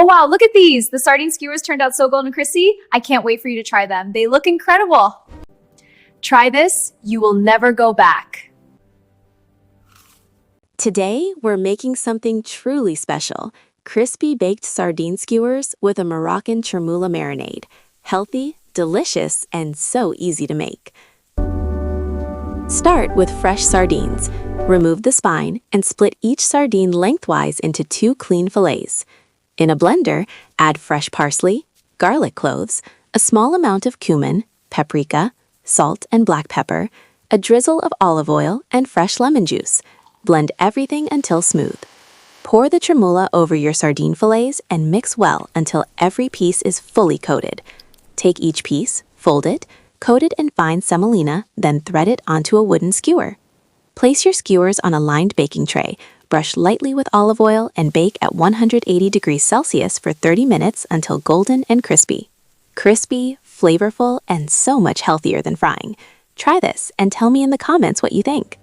wow, look at these. The sardine skewers turned out so golden crispy. I can't wait for you to try them. They look incredible. Try this, you will never go back. Today, we're making something truly special. Crispy baked sardine skewers with a Moroccan chermoula marinade. Healthy, delicious, and so easy to make. Start with fresh sardines. Remove the spine and split each sardine lengthwise into 2 clean fillets. In a blender, add fresh parsley, garlic cloves, a small amount of cumin, paprika, salt and black pepper, a drizzle of olive oil, and fresh lemon juice. Blend everything until smooth. Pour the chermoula over your sardine fillets and mix well until every piece is fully coated. Take each piece, fold it, coat it in fine semolina, then thread it onto a wooden skewer. Place your skewers on a lined baking tray, brush lightly with olive oil, and bake at 180 degrees Celsius for 30 minutes until golden and crispy. Crispy, flavorful, and so much healthier than frying. Try this and tell me in the comments what you think.